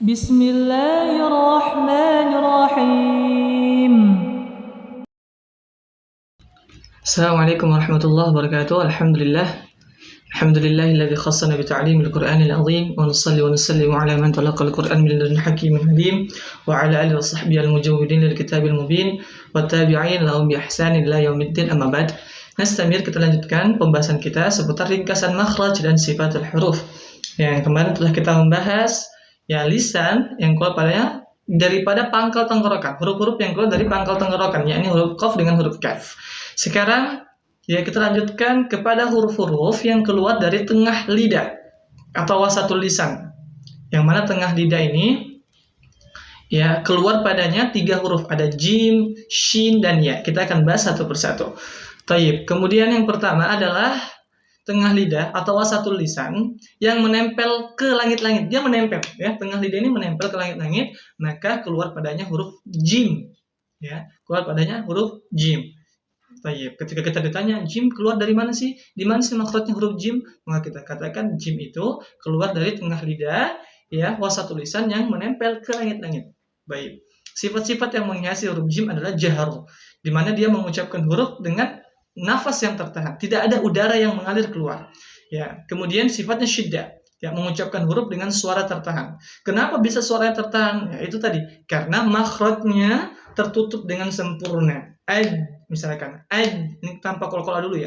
Bismillahirrahmanirrahim. Assalamualaikum warahmatullahi wabarakatuh. Alhamdulillahilladzi khassana bi ta'limil Qur'anil azim wa nusalli wa nusallimu ala man talaqal Qur'an min ladun hakimin halim wa ala alihi wa sahbihi al-mujawwidin lil kitabil mubin wa tabi'in lahum bi ihsanin ila yaumiddin amma ba'd. Nastamir, kita lanjutkan pembahasan kita seputar ringkasan makhraj dan sifatul huruf. Yang kemarin telah kita membahas lisan yang keluar padanya daripada pangkal tenggorokan, huruf-huruf yang keluar dari pangkal tenggorokan, yakni huruf qaf dengan huruf kaf. Sekarang kita lanjutkan kepada huruf-huruf yang keluar dari tengah lidah atau wasatul lisan. Yang mana tengah lidah ini keluar padanya 3 huruf, ada jim, shin, dan ya. Kita akan bahas satu persatu. Taib. Kemudian yang pertama adalah tengah lidah atau wasatul lisan yang menempel ke langit-langit. Dia menempel, tengah lidah ini menempel ke langit-langit, maka keluar padanya huruf jim. Keluar padanya huruf jim. Taib. Ketika kita ditanya, jim keluar dari mana sih? Di mana sih makhrajnya huruf jim? Maka kita katakan jim itu keluar dari tengah lidah, wasatul lisan yang menempel ke langit-langit. Baik. Sifat-sifat yang menghiasi huruf jim adalah jahar, di mana dia mengucapkan huruf dengan nafas yang tertahan, tidak ada udara yang mengalir keluar. Kemudian sifatnya syiddah, mengucapkan huruf dengan suara tertahan. Kenapa bisa suara yang tertahan? Itu tadi, karena makhrajnya tertutup dengan sempurna. Misalkan ini tanpa kol-kola dulu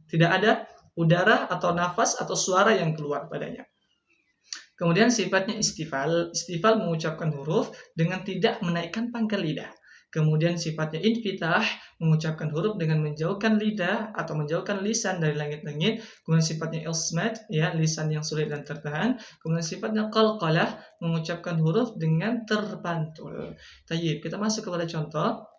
tidak ada udara atau nafas atau suara yang keluar padanya. Kemudian sifatnya istifal mengucapkan huruf dengan tidak menaikkan pangkal lidah. Kemudian sifatnya infitah, mengucapkan huruf dengan menjauhkan lidah atau menjauhkan lisan dari langit-langit. Kemudian sifatnya ismat, lisan yang sulit dan tertahan. Kemudian sifatnya qalqalah, mengucapkan huruf dengan terpantul. Tayyib, kita masuk kepada contoh.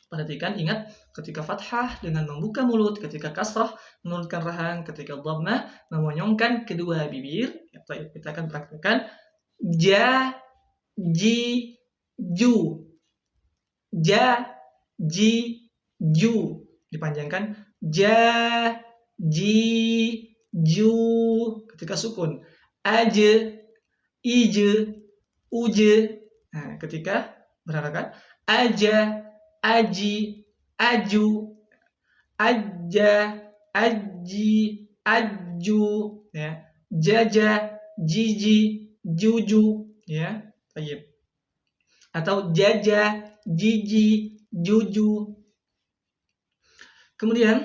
Perhatikan, ingat, ketika fathah dengan membuka mulut, ketika kasrah menurunkan rahang, ketika dhammah memonyongkan kedua bibir. Tayyib, kita akan praktekkan. Ja, ji, ju. Ja, ji, ju. Dipanjangkan. Ja, ji, ju. Ketika sukun. Aje, ije, uje. Nah, ketika berharakat. Aja, aji, aju, aja, aji, aju, jaja, jiji, juju, Tayyib. Atau jaja, jiji, juju. Kemudian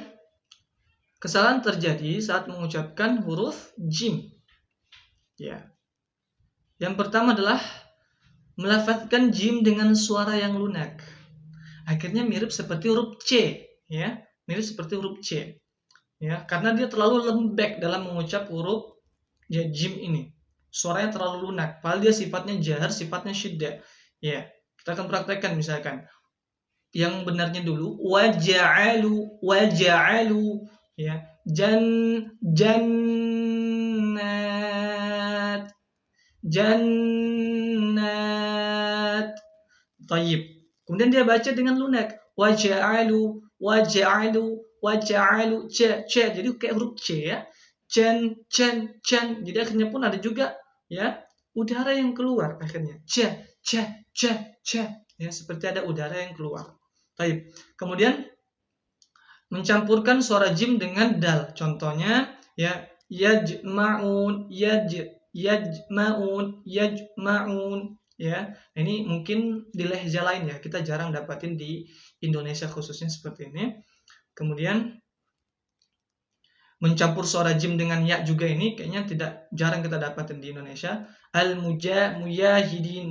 kesalahan terjadi saat mengucapkan huruf jim. Yang pertama adalah melafazkan jim dengan suara yang lunak. Akhirnya mirip seperti huruf C, mirip seperti huruf C. Karena dia terlalu lembek dalam mengucap huruf jim ini. Suaranya terlalu lunak, padahal dia sifatnya jahar, sifatnya syiddah. Kita akan praktekkan misalkan. Yang benarnya dulu, waja'alu, jannat. Tayyib. Kemudian dia baca dengan lunak. Waja'alu. C. Jadi kayak huruf C, Chan. Jadi akhirnya pun ada juga, udara yang keluar akhirnya. C. Seperti ada udara yang keluar. Tayyib. Kemudian mencampurkan suara jim dengan dal. Contohnya, yajma'un. Ini mungkin di lehja lain kita jarang dapatin di Indonesia khususnya seperti ini. Kemudian mencampur suara jim dengan ya juga ini kayaknya jarang kita dapatin di Indonesia. Mujahidin,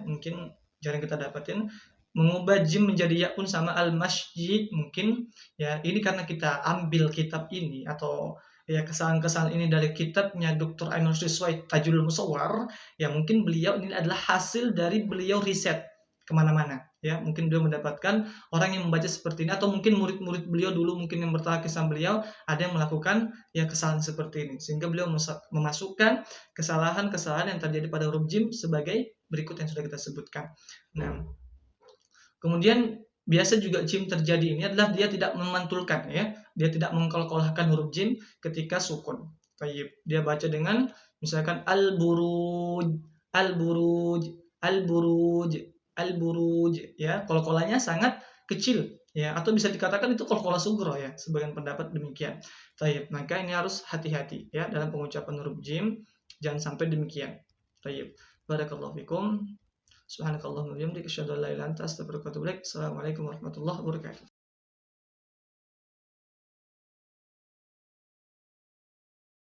mungkin jarang kita dapatin. Mengubah jim menjadi ya pun sama al-masjid mungkin, ini karena kita ambil kitab ini atau kesalahan-kesalahan ini dari kitabnya Dr. Ainur Siswai Tajul Musawwar, mungkin beliau ini adalah hasil dari beliau riset kemana-mana, mungkin beliau mendapatkan orang yang membaca seperti ini, atau mungkin murid-murid beliau dulu mungkin yang bertalaki sama beliau ada yang melakukan kesalahan seperti ini, sehingga beliau memasukkan kesalahan-kesalahan yang terjadi pada huruf jim sebagai berikut yang sudah kita sebutkan. Nah, kemudian biasa juga jim terjadi ini adalah dia tidak memantulkan, dia tidak mengkolkolahkan huruf jim ketika sukun. Tayyib. Dia baca dengan misalkan al-buruj, al-buruj, al-buruj, al-buruj ya. Qalqalanya sangat kecil ya, atau bisa dikatakan itu qalqalah sugro ya, sebagian pendapat demikian. Tayyib. Maka ini harus hati-hati ya dalam pengucapan huruf jim, jangan sampai demikian. Tayyib. Barakallahu fikum. Subhanakallahumma wa bihamdika asyhadu an la ilaha illa anta astaghfiruka wa atubu ilaik. Assalamualaikum warahmatullahi wabarakatuh.